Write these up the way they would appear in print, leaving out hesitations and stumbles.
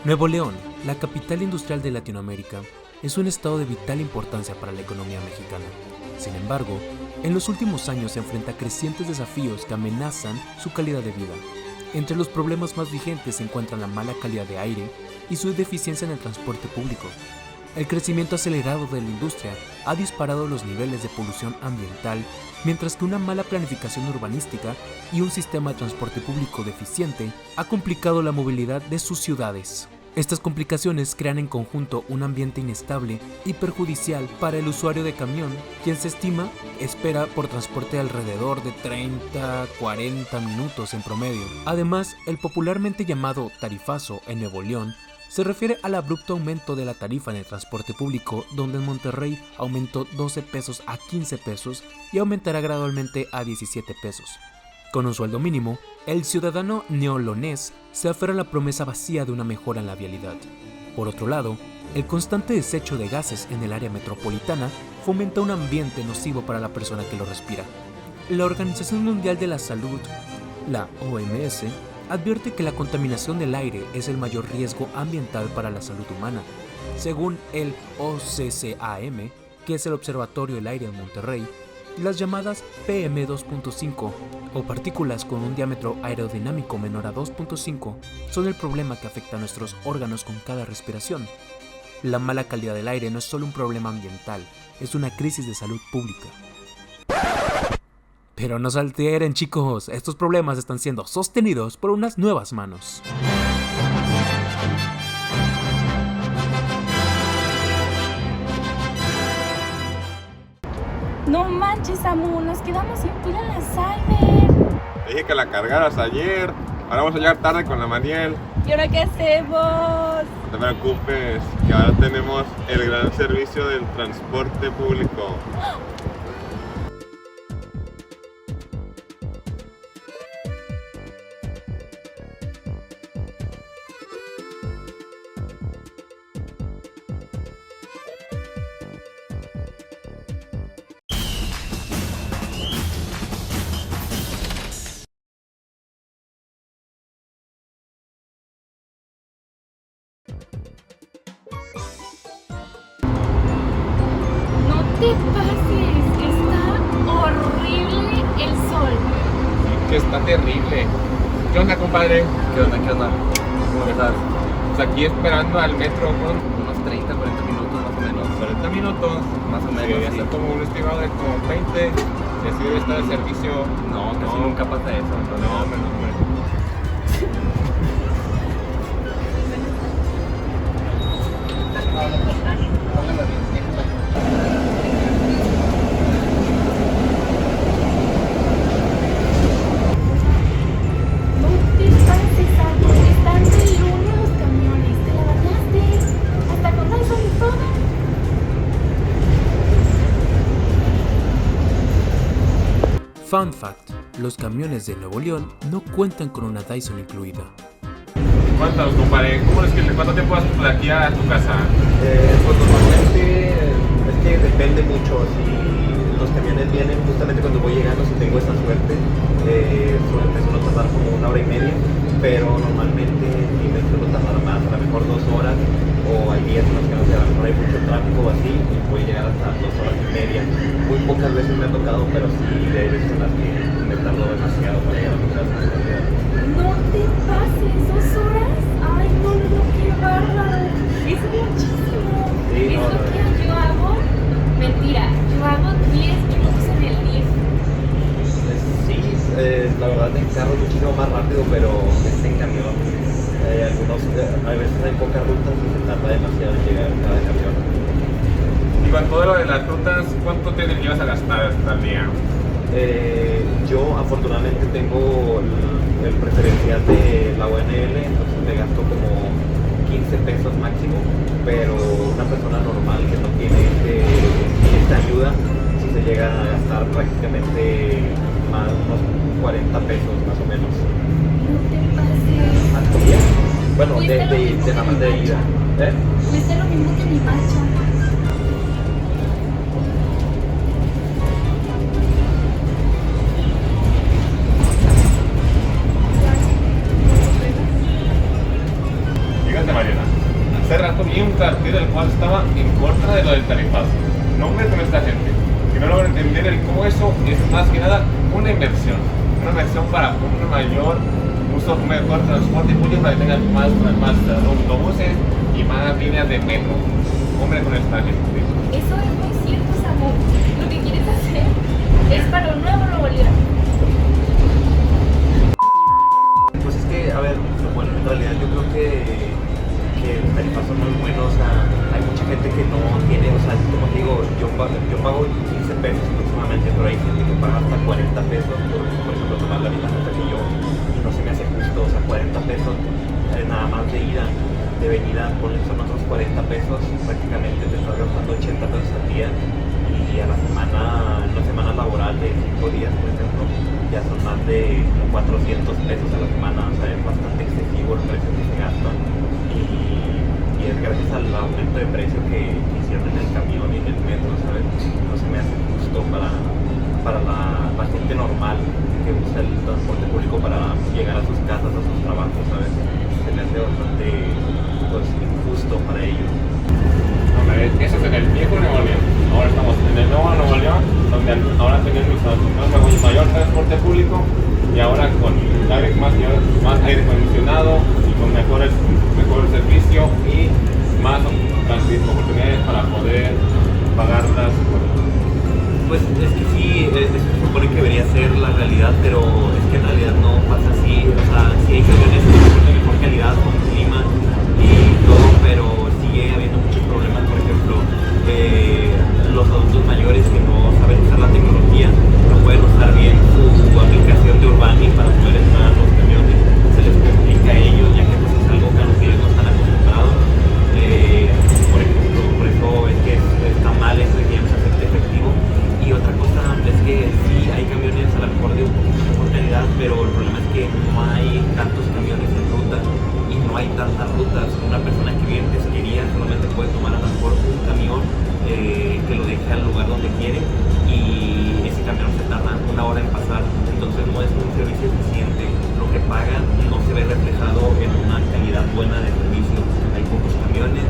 Nuevo León, la capital industrial de Latinoamérica, es un estado de vital importancia para la economía mexicana. Sin embargo, en los últimos años se enfrenta a crecientes desafíos que amenazan su calidad de vida. Entre los problemas más vigentes se encuentran la mala calidad de aire y su deficiencia en el transporte público. El crecimiento acelerado de la industria ha disparado los niveles de polución ambiental, mientras que una mala planificación urbanística y un sistema de transporte público deficiente ha complicado la movilidad de sus ciudades. Estas complicaciones crean en conjunto un ambiente inestable y perjudicial para el usuario de camión, quien se estima espera por transporte alrededor de 30-40 minutos en promedio. Además, el popularmente llamado tarifazo en Nuevo León se refiere al abrupto aumento de la tarifa en el transporte público, donde en Monterrey aumentó 12 pesos a 15 pesos y aumentará gradualmente a 17 pesos. Con un sueldo mínimo, el ciudadano neolonés se aferra a la promesa vacía de una mejora en la vialidad. Por otro lado, el constante desecho de gases en el área metropolitana fomenta un ambiente nocivo para la persona que lo respira. La Organización Mundial de la Salud, la OMS, advierte que la contaminación del aire es el mayor riesgo ambiental para la salud humana. Según el OCCAM, que es el Observatorio del Aire en Monterrey, las llamadas PM2.5 o partículas con un diámetro aerodinámico menor a 2.5 son el problema que afecta a nuestros órganos con cada respiración. La mala calidad del aire no es solo un problema ambiental, es una crisis de salud pública. Pero no se alteren, chicos, estos problemas están siendo sostenidos por unas nuevas manos. No manches, Samu, nos quedamos sin pila en la Cyber. Te dije que la cargaras ayer. Ahora vamos a llegar tarde con la Maniel. ¿Y ahora qué hacemos? No te preocupes, que ahora tenemos el gran servicio del transporte público. No te pases, está horrible el sol. Que está terrible. ¿Qué onda, compadre? ¿Qué onda? ¿Cómo estás? Pues aquí esperando al metro con Unos 30, 40 minutos más o menos. 40 minutos. Más o menos, Debería sí. ser como un estimado de como 20. Y así debe estar el servicio. No, casi nunca pasa eso. No, menos mal. No te pases, Samu, están del uno los camiones. ¿Te la bañaste? Hasta con Dyson y todo. Fun fact, los camiones de Nuevo León no cuentan con una Dyson incluida. ¿Cuántos, compadre? ¿Cuánto tiempo vas de aquí a tu casa? Pues normalmente es que depende mucho. Si los camiones vienen justamente cuando voy llegando, si tengo esa suerte, suelo tardar como 1 hora y media, pero normalmente sí me suelo tardar más, a lo mejor 2 horas, o hay días en los que no sé, a lo mejor hay mucho tráfico o así, y puede llegar hasta 2 horas y media. Muy pocas veces me ha tocado, pero sí hay veces en las que me tardo demasiado para llegar a mi casa. En realidad. No te pases, 2 horas. Ay, no, qué bárbaro. Es muchísimo. Sí, Es no, lo que yo hago. Mentira, yo hago 10 minutos en el día. Sí, la verdad en carro es muchísimo más rápido, pero en camión hay veces hay pocas rutas y se tarda demasiado en llegar cada camión. Y con todo lo de las rutas, ¿cuánto te llevas a gastar al día? Yo afortunadamente tengo el preferencial de la ONL, entonces me gasto como 15 pesos máximo, pero una persona normal que no tiene esta ayuda, sí se llega a gastar prácticamente más unos 40 pesos más o menos. No te pases. ¿Al día? Bueno, Cuesta lo mismo de que nada más mi de marcha. ida. Cuesta lo mismo que mi marcha. Fíjate, Mariela. vi un cartel el cual estaba en contra de lo del tarifazo. No hombre con esta gente, que no logran entender el cómo eso es más que nada una inversión para un mayor uso, un mejor transporte público, para que tengan más autobuses y más líneas de metro. Hombre con esta gente. Eso es muy cierto, Samu. Lo que quieres hacer es para un nuevo Nuevo León. Pues es que, a ver, bueno, en realidad yo creo que el tarifazo no es bueno, o sea, hay mucha gente que no tiene, o sea, como te digo, yo pago 15 pesos aproximadamente, pero hay gente que paga hasta 40 pesos por ejemplo, tomar la misma ruta que yo, y no se me hace justo, o sea, 40 pesos nada más de ida, de venida, ponle son otros 40 pesos, prácticamente te estás gastando 80 pesos al día, y a la semana, en una semana laboral de 5 días, por ejemplo, ya son más de 400 pesos a la semana, o sea, es bastante excesivo el precio que se gasta, y es gracias al aumento de precio que hicieron en el camión y en el metro, ¿sabes? No se me hace justo para la gente normal que usa el transporte público para llegar a sus casas, a sus trabajos, ¿sabes? Se me hace bastante, pues, injusto para ellos. Hombre, eso es en el viejo Nuevo León. Ahora estamos en el nuevo Nuevo León, donde ahora tenemos mayor transporte público y ahora con más aire acondicionado y con mejor servicio y más oportunidades para poder pagarlas. Pues es que sí, eso se supone que debería ser la realidad, pero es que en realidad no pasa así. O sea, sí hay camiones de mejor calidad, con clima y todo, pero sigue habiendo muchos problemas. Por ejemplo, los adultos mayores que no saben usar la tecnología, no pueden usar bien su aplicación de Urbani para poder entrar a los camiones. Se les complica a ellos, ya que pues, es algo que a los que ellos no están acostumbrados. Por ejemplo, por eso es que está mal eso de que ya no se acepte efectivo. Y otra cosa es que sí hay camiones a lo mejor de un poquito mejor calidad, pero el problema es que no hay tantos camiones en ruta y no hay tantas rutas. Una persona que vive en Pesquería solamente puede tomar a lo mejor un camión que lo deje al lugar donde quiere, y ese camión se tarda 1 hora en pasar, entonces no es un servicio eficiente. Lo que pagan no se ve reflejado en una calidad buena de servicio. Hay pocos camiones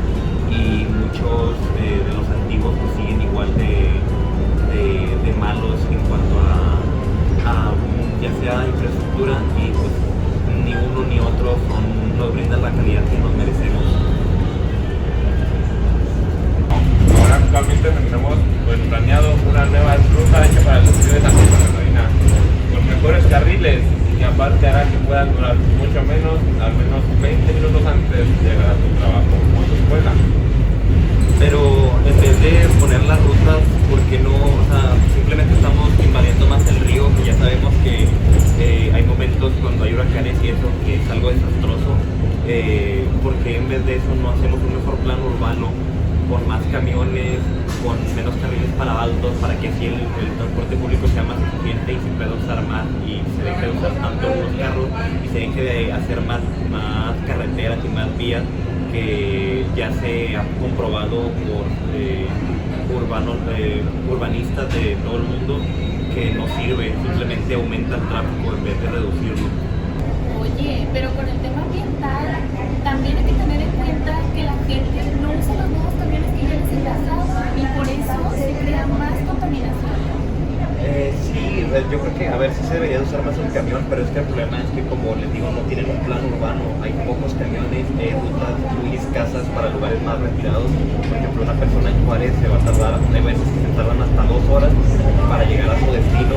y muchos de los antiguos pues, siguen igual de malos en cuanto a ya sea infraestructura, y pues ni uno ni otro nos brindan la calidad que nos merecemos. Ahora actualmente tendremos pues, planeado una nueva ruta hecha para el sentido de San Luis Potosí, con mejores carriles, y aparte hará que puedan durar mucho menos, al menos 20 minutos antes de llegar a tu trabajo o a tu escuela. Pero en vez de poner las rutas, ¿por qué no? O sea, simplemente estamos invadiendo más el río, que ya sabemos que hay momentos cuando hay huracanes y eso, que es algo desastroso. ¿Por qué en vez de eso no hacemos un mejor plan urbano, con más camiones, con menos carriles para autos, para que así el transporte público sea más eficiente y se pueda usar más y se deje de usar tanto los carros y se deje de hacer más carreteras y más vías, que ya se ha comprobado por urbanistas de todo el mundo que no sirve, simplemente aumenta el tráfico en vez de reducirlo? Oye, pero con el tema ambiental también hay que tener en cuenta que la gente no usa los nuevos camiones que ya les enlazado, y por eso se crea más contaminación. Sí, yo creo que, a ver, sí se debería de usar más el camión, pero es que el problema es que, como les digo, no tienen un plan urbano. Hay pocos camiones, rutas muy escasas para lugares más retirados. Por ejemplo, una persona en Juárez se va a tardar, hay veces que se tardan hasta 2 horas para llegar a su destino,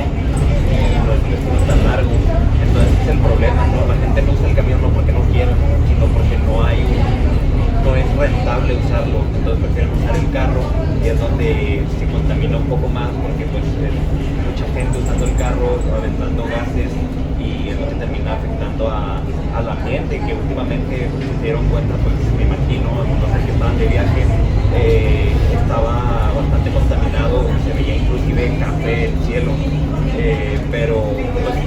y los destinos tan largos. Entonces ese es el problema, ¿no? La gente no usa el camión no porque no quiera, sino porque no es rentable usarlo. Entonces prefieren usar el carro, y es donde se contamina un poco más, porque pues mucha gente usando el carro, aventando gases, y es lo que termina afectando al ambiente, que últimamente se dieron cuenta, pues me imagino, no sé, que estaban de viaje, estaba bastante contaminado, se veía inclusive café el cielo, pero pues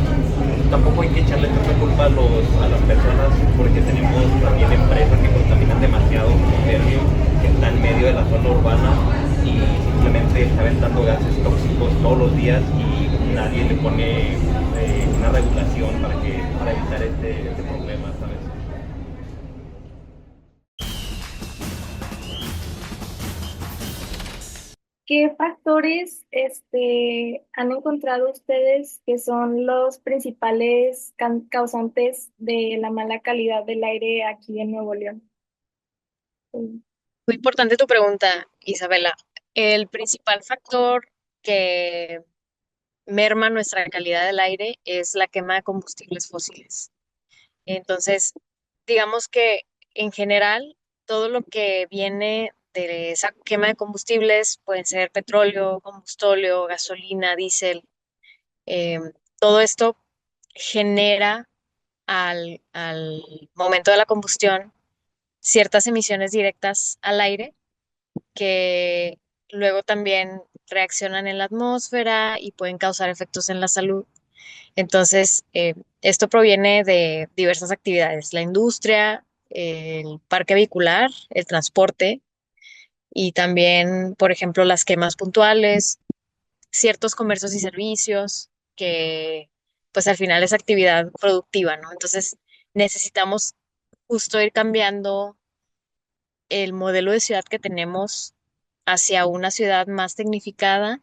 tampoco hay que echarle tanta culpa a las personas, porque tenemos también empresas que contaminan demasiado, como Ternium, que está en medio de la zona urbana y simplemente está aventando gases tóxicos todos los días, y nadie le pone una regulación para evitar este problema, ¿sabes? ¿Qué factores han encontrado ustedes que son los principales causantes de la mala calidad del aire aquí en Nuevo León? Sí. Muy importante tu pregunta, Isabela. El principal factor que merma nuestra calidad del aire es la quema de combustibles fósiles. Entonces, digamos que en general, todo lo que viene de esa quema de combustibles, pueden ser petróleo, combustóleo, gasolina, diésel, eh, todo esto genera al momento de la combustión ciertas emisiones directas al aire que luego también reaccionan en la atmósfera y pueden causar efectos en la salud. Entonces, esto proviene de diversas actividades, la industria, el parque vehicular, el transporte y también, por ejemplo, las quemas puntuales, ciertos comercios y servicios que pues al final es actividad productiva, ¿no? Entonces, necesitamos justo ir cambiando el modelo de ciudad que tenemos hacia una ciudad más tecnificada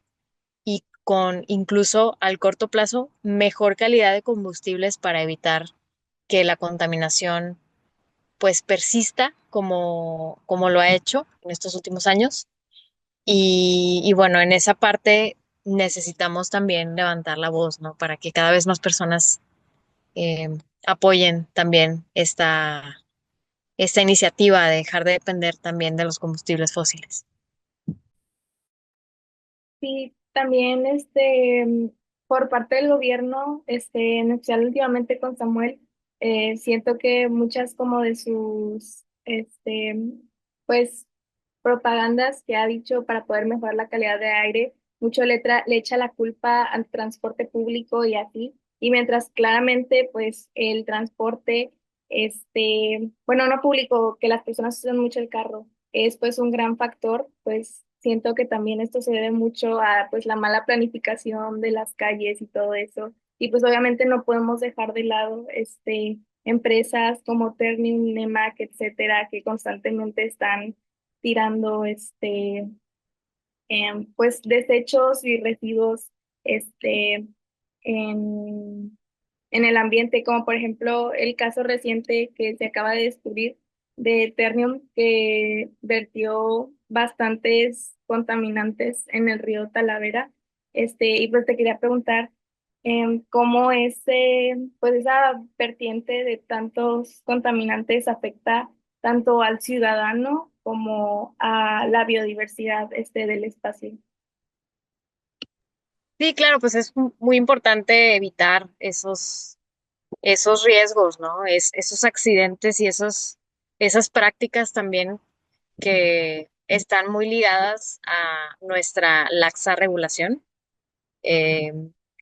y con incluso al corto plazo mejor calidad de combustibles para evitar que la contaminación pues persista como lo ha hecho en estos últimos años. Y bueno, en esa parte necesitamos también levantar la voz, ¿no? Para que cada vez más personas eh, apoyen también esta iniciativa de dejar de depender también de los combustibles fósiles. Sí, también por parte del gobierno, en especial últimamente con Samuel, siento que muchas como de sus pues propagandas que ha dicho para poder mejorar la calidad de aire, mucho le echa la culpa al transporte público y así, y mientras claramente pues el transporte, bueno, no público, que las personas usan mucho el carro, es pues un gran factor, pues siento que también esto se debe mucho a pues la mala planificación de las calles y todo eso, y pues obviamente no podemos dejar de lado empresas como Ternium, Nemac, etcétera, que constantemente están tirando pues desechos y residuos este, en, en el ambiente, como por ejemplo el caso reciente que se acaba de descubrir de Ternium, que vertió bastantes contaminantes en el río Talavera. Y pues te quería preguntar cómo pues esa vertiente de tantos contaminantes afecta tanto al ciudadano como a la biodiversidad del espacio. Sí, claro, pues es muy importante evitar esos riesgos, ¿no? Esos accidentes y esas prácticas también que están muy ligadas a nuestra laxa regulación. Eh,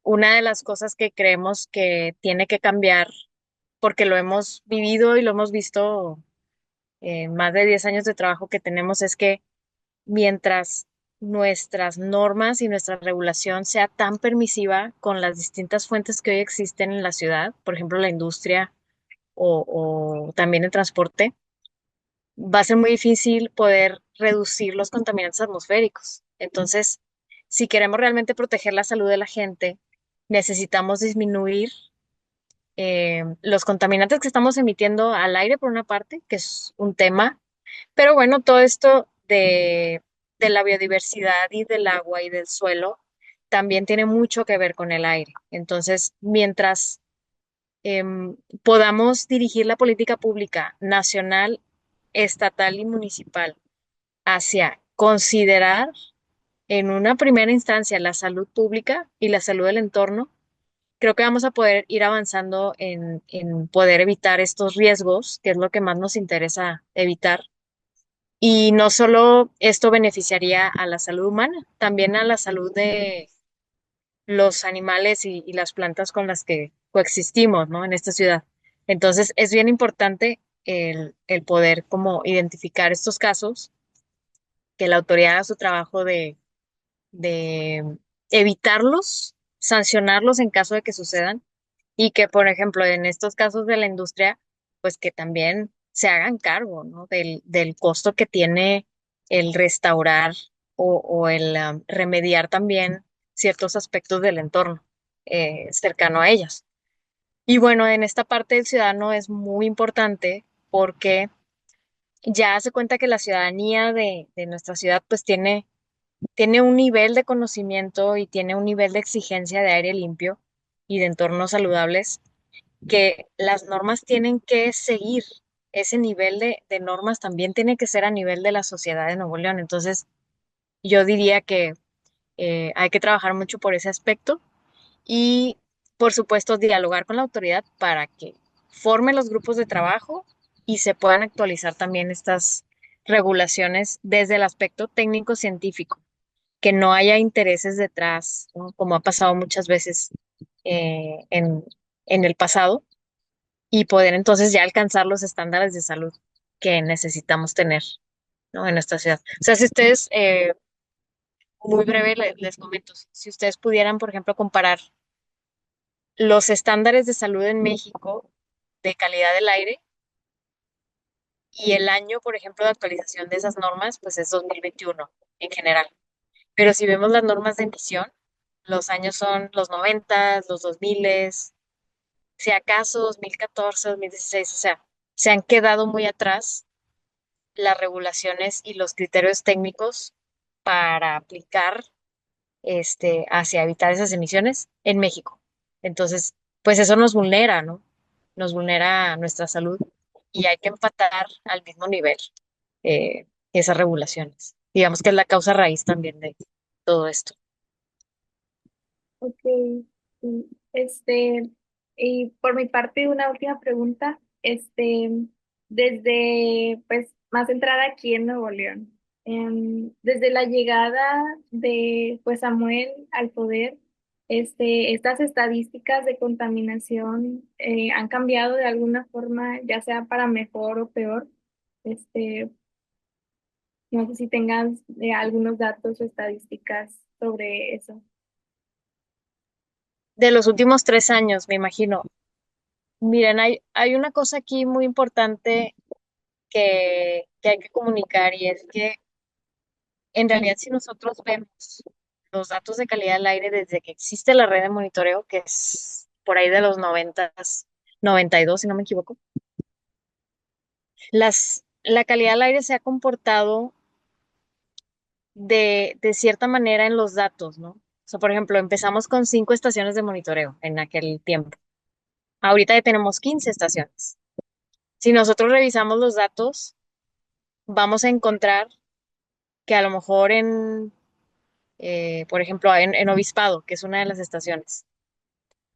una de las cosas que creemos que tiene que cambiar, porque lo hemos vivido y lo hemos visto en más de 10 años de trabajo que tenemos, es que mientras nuestras normas y nuestra regulación sea tan permisiva con las distintas fuentes que hoy existen en la ciudad, por ejemplo, la industria o también el transporte, va a ser muy difícil poder reducir los contaminantes atmosféricos. Entonces, si queremos realmente proteger la salud de la gente, necesitamos disminuir los contaminantes que estamos emitiendo al aire, por una parte, que es un tema, pero bueno, todo esto de la biodiversidad y del agua y del suelo también tiene mucho que ver con el aire. Entonces, mientras podamos dirigir la política pública nacional, estatal y municipal hacia considerar en una primera instancia la salud pública y la salud del entorno, creo que vamos a poder ir avanzando en poder evitar estos riesgos, que es lo que más nos interesa evitar. Y no solo esto beneficiaría a la salud humana, también a la salud de los animales y las plantas con las que coexistimos, ¿no? En esta ciudad. Entonces, es bien importante el poder como identificar estos casos, que la autoridad haga su trabajo de evitarlos, sancionarlos en caso de que sucedan y que, por ejemplo, en estos casos de la industria, pues que también se hagan cargo, ¿no? Del costo que tiene el restaurar o el remediar también ciertos aspectos del entorno cercano a ellas. Y bueno, en esta parte del ciudadano es muy importante porque ya se cuenta que la ciudadanía de nuestra ciudad pues tiene un nivel de conocimiento y tiene un nivel de exigencia de aire limpio y de entornos saludables que las normas tienen que seguir. Ese nivel de normas también tiene que ser a nivel de la sociedad de Nuevo León. Entonces, yo diría que hay que trabajar mucho por ese aspecto y, por supuesto, dialogar con la autoridad para que forme los grupos de trabajo y se puedan actualizar también estas regulaciones desde el aspecto técnico-científico, que no haya intereses detrás, ¿no? Como ha pasado muchas veces eh, en, en el pasado, y poder entonces ya alcanzar los estándares de salud que necesitamos tener, ¿no? En nuestra ciudad. O sea, si ustedes, muy breve les comento, si ustedes pudieran, por ejemplo, comparar los estándares de salud en México de calidad del aire y el año, por ejemplo, de actualización de esas normas, pues es 2021 en general. Pero si vemos las normas de emisión, los años son los 90, los 2000, si acaso 2014, 2016, o sea, se han quedado muy atrás las regulaciones y los criterios técnicos para aplicar hacia evitar esas emisiones en México. Entonces, pues eso nos vulnera, ¿no? Nos vulnera nuestra salud y hay que empatar al mismo nivel esas regulaciones. Digamos que es la causa raíz también de todo esto. Ok, sí. Y por mi parte, una última pregunta, desde, pues, más centrada aquí en Nuevo León, desde la llegada de, pues, Samuel al poder, estas estadísticas de contaminación han cambiado de alguna forma, ya sea para mejor o peor. Este, no sé si tengas algunos datos o estadísticas sobre eso. De los últimos 3 años, me imagino. Miren, hay una cosa aquí muy importante que hay que comunicar y es que en realidad si nosotros vemos los datos de calidad del aire desde que existe la red de monitoreo, que es por ahí de los 90, 92, si no me equivoco, la calidad del aire se ha comportado de cierta manera en los datos, ¿no? O sea, por ejemplo, empezamos con 5 estaciones de monitoreo en aquel tiempo. Ahorita ya tenemos 15 estaciones. Si nosotros revisamos los datos, vamos a encontrar que a lo mejor por ejemplo, en Obispado, que es una de las estaciones,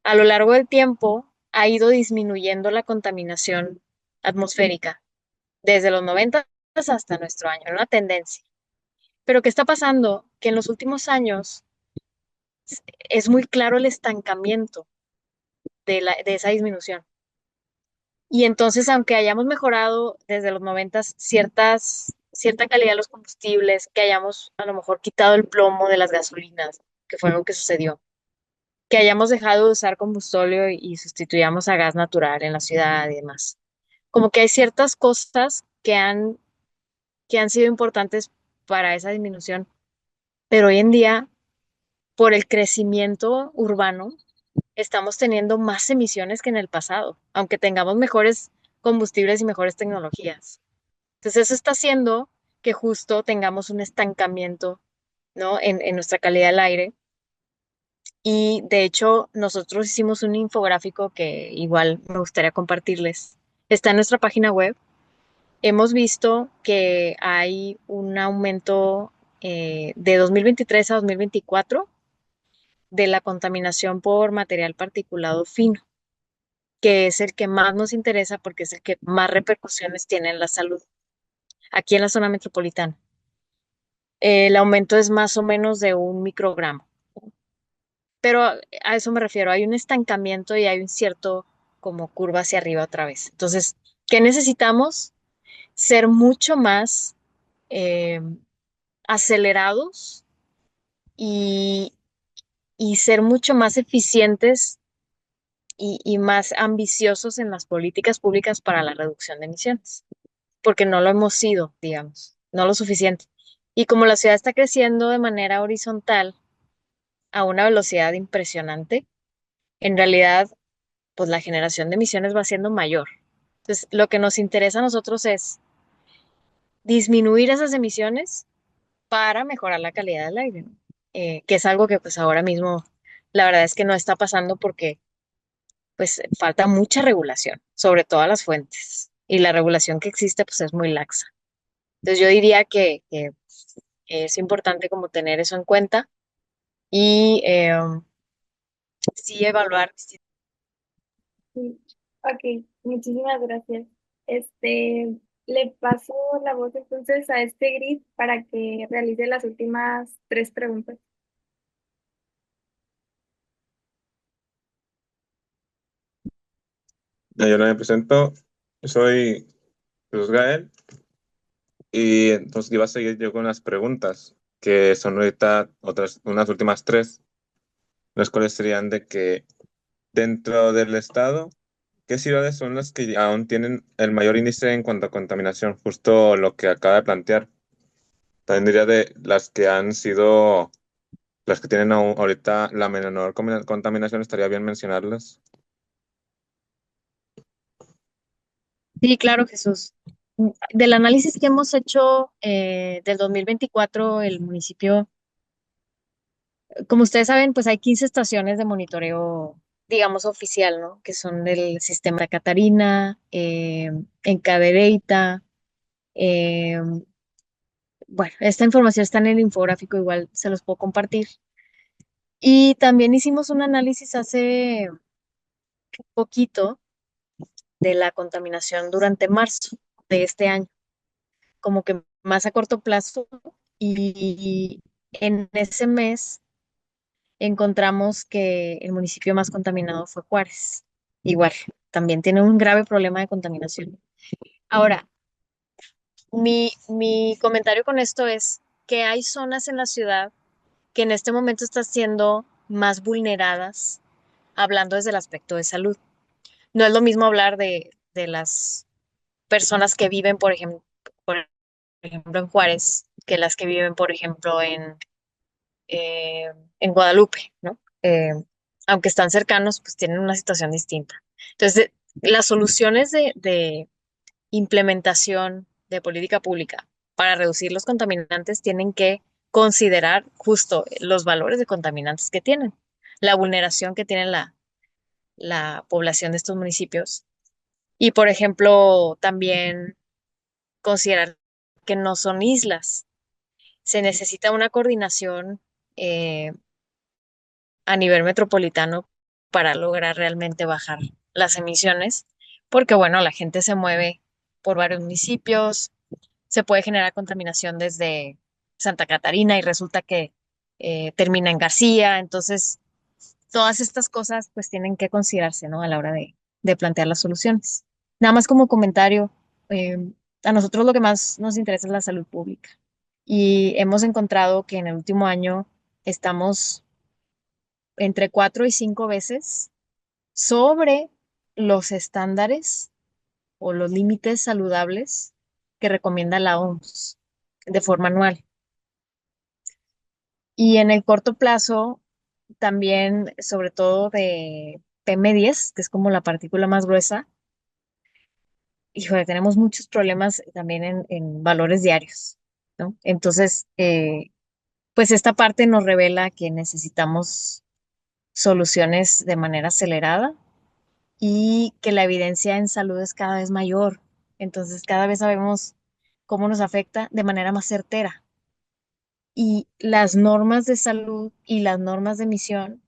a lo largo del tiempo ha ido disminuyendo la contaminación atmosférica desde los 90 hasta nuestro año, una tendencia. Pero ¿qué está pasando? Que en los últimos años es muy claro el estancamiento de esa disminución. Y entonces, aunque hayamos mejorado desde los 90 cierta calidad de los combustibles, que hayamos a lo mejor quitado el plomo de las gasolinas, que fue algo que sucedió, que hayamos dejado de usar combustóleo y sustituyamos a gas natural en la ciudad y demás. Como que hay ciertas cosas que han sido importantes para esa disminución, pero hoy en día, por el crecimiento urbano, estamos teniendo más emisiones que en el pasado, aunque tengamos mejores combustibles y mejores tecnologías. Entonces, eso está haciendo que justo tengamos un estancamiento, ¿no? En nuestra calidad del aire. Y de hecho, nosotros hicimos un infográfico que igual me gustaría compartirles. Está en nuestra página web. Hemos visto que hay un aumento de 2023 a 2024 de la contaminación por material particulado fino, que es el que más nos interesa porque es el que más repercusiones tiene en la salud aquí en la zona metropolitana. El aumento es más o menos de 1 microgramo, pero a eso me refiero, hay un estancamiento y hay un cierto como curva hacia arriba otra vez. Entonces, ¿qué necesitamos? Ser mucho más eh, acelerados y, y ser mucho más eficientes y más ambiciosos en las políticas públicas para la reducción de emisiones, porque no lo hemos sido, digamos, no lo suficiente. Y como la ciudad está creciendo de manera horizontal a una velocidad impresionante, en realidad, pues la generación de emisiones va siendo mayor. Entonces, lo que nos interesa a nosotros es disminuir esas emisiones para mejorar la calidad del aire, ¿no? Que es algo que pues ahora mismo la verdad es que no está pasando porque pues falta mucha regulación sobre todas las fuentes y la regulación que existe pues es muy laxa. Entonces yo diría que es importante como tener eso en cuenta y sí evaluar. Sí. Ok, muchísimas gracias. Le paso la voz entonces a este grid para que realice las últimas tres preguntas. Yo me presento, yo soy Jesús Gael y entonces iba a seguir yo con las preguntas, que son ahorita otras, unas últimas tres, las cuales serían de que dentro del estado, ¿qué ciudades son las que aún tienen el mayor índice en cuanto a contaminación? Justo lo que acaba de plantear. También diría de las que han sido, las que tienen ahorita la menor contaminación, estaría bien mencionarlas. Sí, claro, Jesús. Del análisis que hemos hecho del 2024, el municipio, como ustedes saben, pues hay 15 estaciones de monitoreo, digamos, oficial, ¿no? Que son del sistema de Catarina, en Cadereyta. eh, bueno, esta información está en el infográfico, igual se los puedo compartir. Y también hicimos un análisis hace poquito de la contaminación durante marzo de este año, como que más a corto plazo. Y en ese mes encontramos que el municipio más contaminado fue Juárez. Igual, también tiene un grave problema de contaminación. Ahora, mi comentario con esto es que hay zonas en la ciudad que en este momento están siendo más vulneradas, hablando desde el aspecto de salud. No es lo mismo hablar de las personas que viven, por ejemplo, en Juárez, que las que viven, por ejemplo, eh, en Guadalupe, ¿no? Aunque están cercanos, pues tienen una situación distinta. Entonces, las soluciones de implementación de política pública para reducir los contaminantes tienen que considerar justo los valores de contaminantes que tienen, la vulneración que tiene la población de estos municipios y, por ejemplo, también considerar que no son islas. Se necesita una coordinación eh, a nivel metropolitano para lograr realmente bajar las emisiones, porque bueno, la gente se mueve por varios municipios, se puede generar contaminación desde Santa Catarina y resulta que termina en García, entonces todas estas cosas pues tienen que considerarse, ¿no? A la hora de plantear las soluciones. Nada más como comentario, eh, a nosotros lo que más nos interesa es la salud pública y hemos encontrado que en el último año estamos entre 4 y 5 veces sobre los estándares o los límites saludables que recomienda la OMS de forma anual. Y en el corto plazo, también, sobre todo de PM10, que es como la partícula más gruesa, híjole, tenemos muchos problemas también en valores diarios, ¿no? Entonces, pues esta parte nos revela que necesitamos soluciones de manera acelerada y que la evidencia en salud es cada vez mayor. Entonces, cada vez sabemos cómo nos afecta de manera más certera. Y las normas de salud y las normas de emisión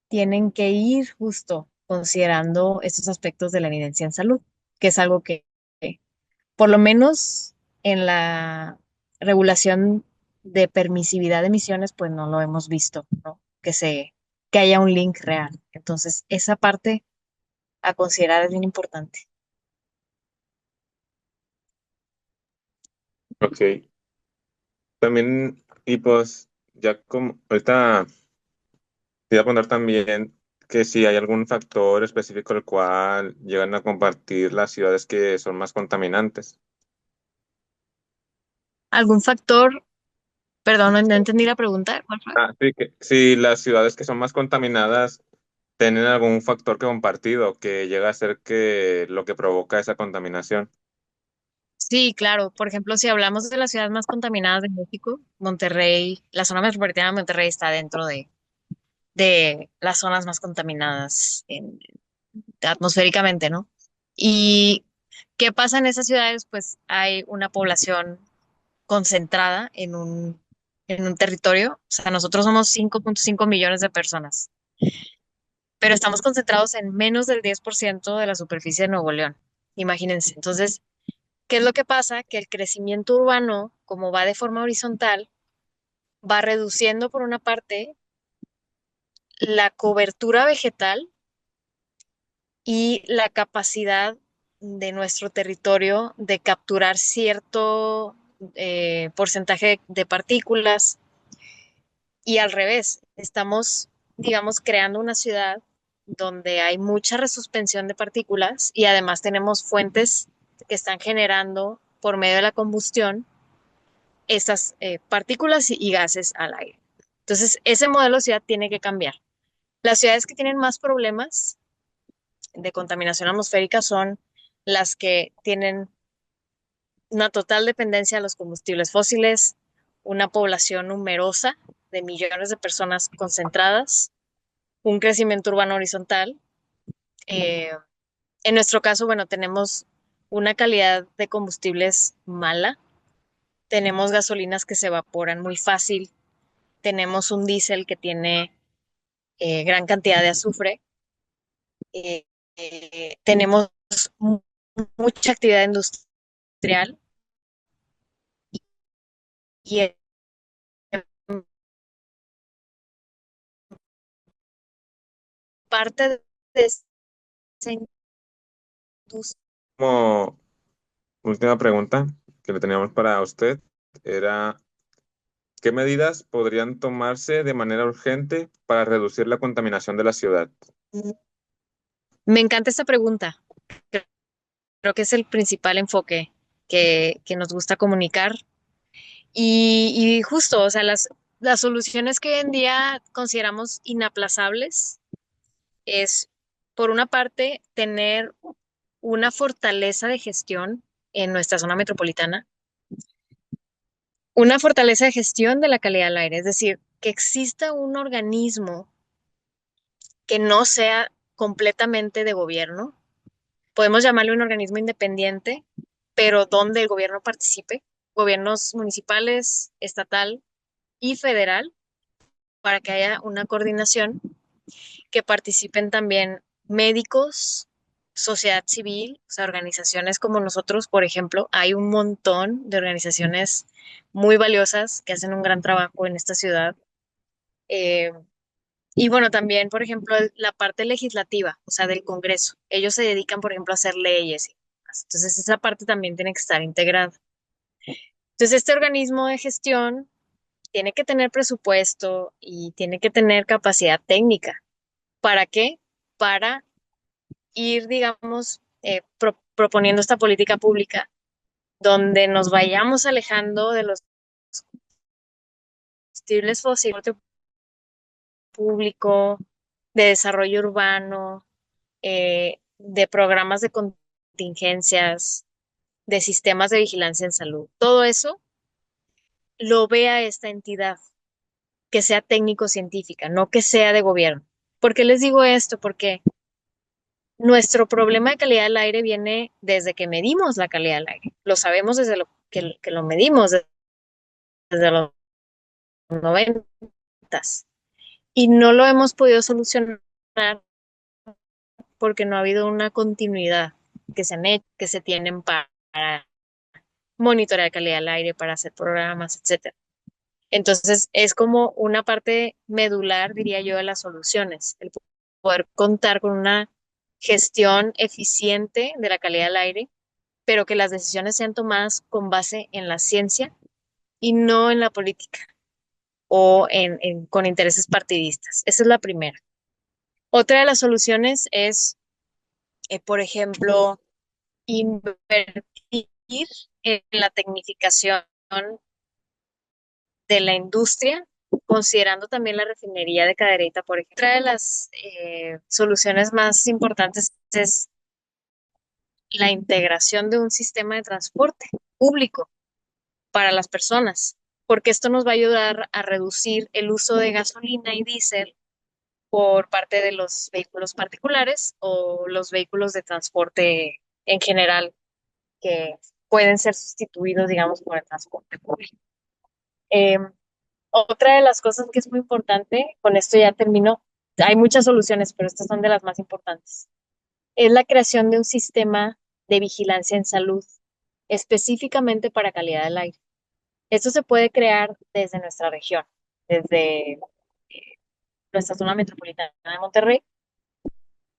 tienen que ir justo considerando estos aspectos de la evidencia en salud, que es algo que, por lo menos en la regulación de permisividad de emisiones, pues no lo hemos visto, ¿no? Que haya un link real. Entonces, esa parte a considerar es bien importante. Ok. También, y pues, ya como ahorita te iba a preguntar también que si hay algún factor específico el cual llegan a compartir las ciudades que son más contaminantes. ¿Algún factor? Perdón, no entendí la pregunta. ¿Cuál fue? Sí, que si las ciudades que son más contaminadas tienen algún factor que compartido que llega a ser que lo que provoca esa contaminación. Sí, claro. Por ejemplo, si hablamos de las ciudades más contaminadas de México, Monterrey, la zona metropolitana de Monterrey está dentro de las zonas más contaminadas atmosféricamente, ¿no? ¿Y qué pasa en esas ciudades? Pues hay una población concentrada en un territorio. O sea, nosotros somos 5.5 millones de personas, pero estamos concentrados en menos del 10% de la superficie de Nuevo León. Imagínense. Entonces, ¿qué es lo que pasa? Que el crecimiento urbano, como va de forma horizontal, va reduciendo por una parte la cobertura vegetal y la capacidad de nuestro territorio de capturar cierto porcentaje de partículas y al revés, estamos, digamos, creando una ciudad donde hay mucha resuspensión de partículas y además tenemos fuentes que están generando por medio de la combustión estas partículas y gases al aire. Entonces, ese modelo de ciudad tiene que cambiar. Las ciudades que tienen más problemas de contaminación atmosférica son las que tienen una total dependencia de los combustibles fósiles, una población numerosa de millones de personas concentradas, un crecimiento urbano horizontal. Eh, en nuestro caso, bueno, tenemos una calidad de combustibles mala, tenemos gasolinas que se evaporan muy fácil, tenemos un diésel que tiene gran cantidad de azufre, eh, tenemos mucha actividad industrial y en parte de esa industria. Como última pregunta que le teníamos para usted era, ¿qué medidas podrían tomarse de manera urgente para reducir la contaminación de la ciudad? Me encanta esta pregunta. Creo que es el principal enfoque que nos gusta comunicar. Y justo, o sea, las soluciones que hoy en día consideramos inaplazables es, por una parte, tener una fortaleza de gestión en nuestra zona metropolitana, una fortaleza de gestión de la calidad del aire, es decir, que exista un organismo que no sea completamente de gobierno. Podemos llamarle un organismo independiente, pero donde el gobierno participe, gobiernos municipales, estatal y federal, para que haya una coordinación, que participen también médicos, sociedad civil, o sea, organizaciones como nosotros, por ejemplo. Hay un montón de organizaciones muy valiosas que hacen un gran trabajo en esta ciudad. Eh, y bueno, también, por ejemplo, la parte legislativa, o sea, del Congreso. Ellos se dedican, por ejemplo, a hacer leyes y demás. Entonces, esa parte también tiene que estar integrada. Entonces, este organismo de gestión tiene que tener presupuesto y tiene que tener capacidad técnica. ¿Para qué? Para ir, digamos, proponiendo esta política pública donde nos vayamos alejando de los combustibles fósiles público, de desarrollo urbano, de programas de contingencias, de sistemas de vigilancia en salud. Todo eso lo vea esta entidad, que sea técnico-científica, no que sea de gobierno. ¿Por qué les digo esto? Porque nuestro problema de calidad del aire viene desde que medimos la calidad del aire. Lo sabemos desde que lo medimos, desde los 90 y no lo hemos podido solucionar porque no ha habido una continuidad que se han hecho, que se tienen para monitorear calidad del aire, para hacer programas, etcétera. Entonces, es como una parte medular, diría yo, de las soluciones, el poder contar con una gestión eficiente de la calidad del aire, pero que las decisiones sean tomadas con base en la ciencia y no en la política o con intereses partidistas. Esa es la primera. Otra de las soluciones es, por ejemplo, invertir en la tecnificación de la industria, considerando también la refinería de Cadereyta, por ejemplo. Otra de las soluciones más importantes es la integración de un sistema de transporte público para las personas, porque esto nos va a ayudar a reducir el uso de gasolina y diésel por parte de los vehículos particulares o los vehículos de transporte en general que pueden ser sustituidos, digamos, por el transporte público. Eh, Otra de las cosas que es muy importante, con esto ya termino, hay muchas soluciones, pero estas son de las más importantes, es la creación de un sistema de vigilancia en salud específicamente para calidad del aire. Esto se puede crear desde nuestra región, desde nuestra zona metropolitana de Monterrey.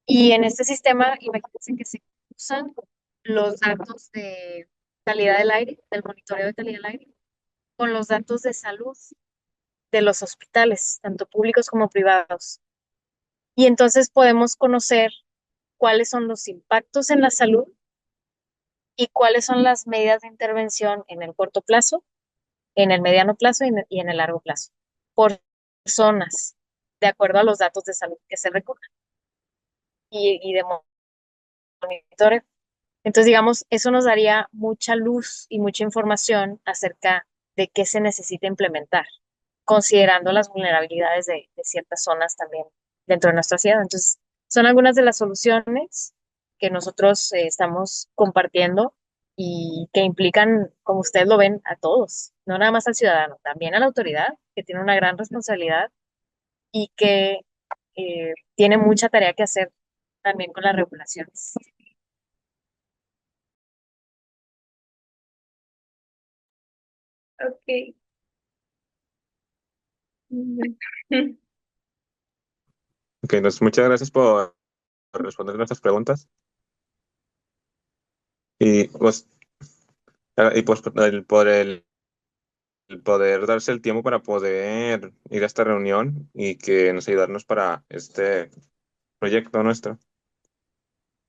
Y en este sistema, imagínense que se usan los datos de calidad del aire, del monitoreo de calidad del aire, con los datos de salud de los hospitales, tanto públicos como privados. Y entonces podemos conocer cuáles son los impactos en la salud y cuáles son las medidas de intervención en el corto plazo, en el mediano plazo y en el largo plazo, por zonas, de acuerdo a los datos de salud que se recogen y de monitoreo. Entonces, digamos, eso nos daría mucha luz y mucha información acerca de qué se necesita implementar, considerando las vulnerabilidades de ciertas zonas también dentro de nuestra ciudad. Entonces, son algunas de las soluciones que nosotros estamos compartiendo y que implican, como ustedes lo ven, a todos, no nada más al ciudadano, también a la autoridad, que tiene una gran responsabilidad y que tiene mucha tarea que hacer también con las regulaciones. Ok. Ok, muchas gracias por responder nuestras preguntas. Y pues, el poder darse el tiempo para poder ir a esta reunión y que nos ayudarnos para este proyecto nuestro.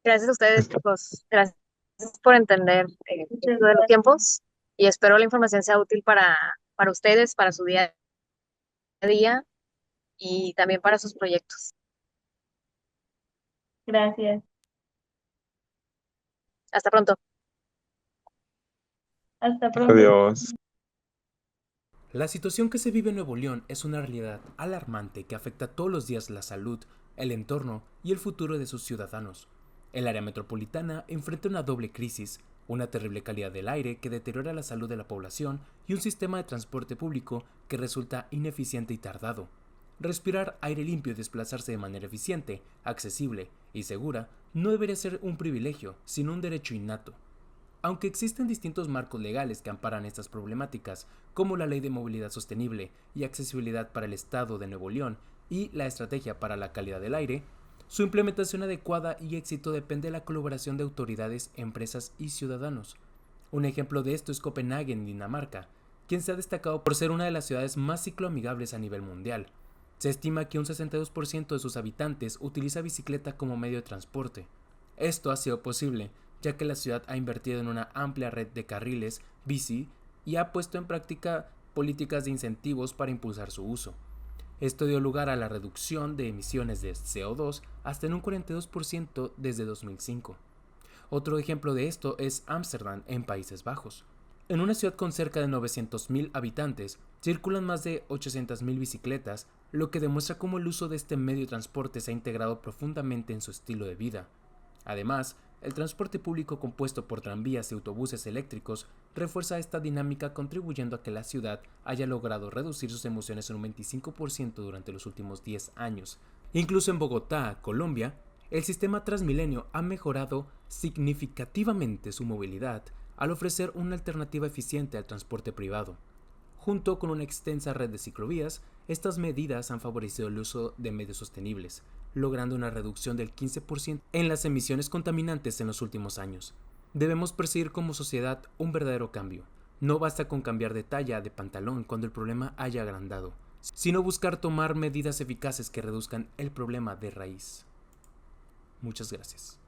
Gracias a ustedes, chicos. Gracias por entender lo de los tiempos y espero la información sea útil para ustedes, para su día a día y también para sus proyectos. Gracias. Hasta pronto. Hasta pronto. Adiós. La situación que se vive en Nuevo León es una realidad alarmante que afecta todos los días la salud, el entorno y el futuro de sus ciudadanos. El área metropolitana enfrenta una doble crisis, una terrible calidad del aire que deteriora la salud de la población y un sistema de transporte público que resulta ineficiente y tardado. Respirar aire limpio y desplazarse de manera eficiente, accesible y segura no debería ser un privilegio, sino un derecho innato. Aunque existen distintos marcos legales que amparan estas problemáticas, como la Ley de Movilidad Sostenible y Accesibilidad para el Estado de Nuevo León y la Estrategia para la Calidad del Aire, su implementación adecuada y éxito depende de la colaboración de autoridades, empresas y ciudadanos. Un ejemplo de esto es Copenhague, en Dinamarca, quien se ha destacado por ser una de las ciudades más cicloamigables a nivel mundial. Se estima que un 62% de sus habitantes utiliza bicicleta como medio de transporte. Esto ha sido posible ya que la ciudad ha invertido en una amplia red de carriles bici y ha puesto en práctica políticas de incentivos para impulsar su uso. Esto dio lugar a la reducción de emisiones de CO2 hasta en un 42% desde 2005. Otro ejemplo de esto es Ámsterdam, en Países Bajos. En una ciudad con cerca de 900.000 habitantes, circulan más de 800.000 bicicletas, lo que demuestra cómo el uso de este medio de transporte se ha integrado profundamente en su estilo de vida. Además, el transporte público compuesto por tranvías y autobuses eléctricos refuerza esta dinámica, contribuyendo a que la ciudad haya logrado reducir sus emisiones en un 25% durante los últimos 10 años. Incluso en Bogotá, Colombia, el sistema Transmilenio ha mejorado significativamente su movilidad al ofrecer una alternativa eficiente al transporte privado. Junto con una extensa red de ciclovías, estas medidas han favorecido el uso de medios sostenibles, logrando una reducción del 15% en las emisiones contaminantes en los últimos años. Debemos perseguir como sociedad un verdadero cambio. No basta con cambiar de talla de pantalón cuando el problema haya agrandado, sino buscar tomar medidas eficaces que reduzcan el problema de raíz. Muchas gracias.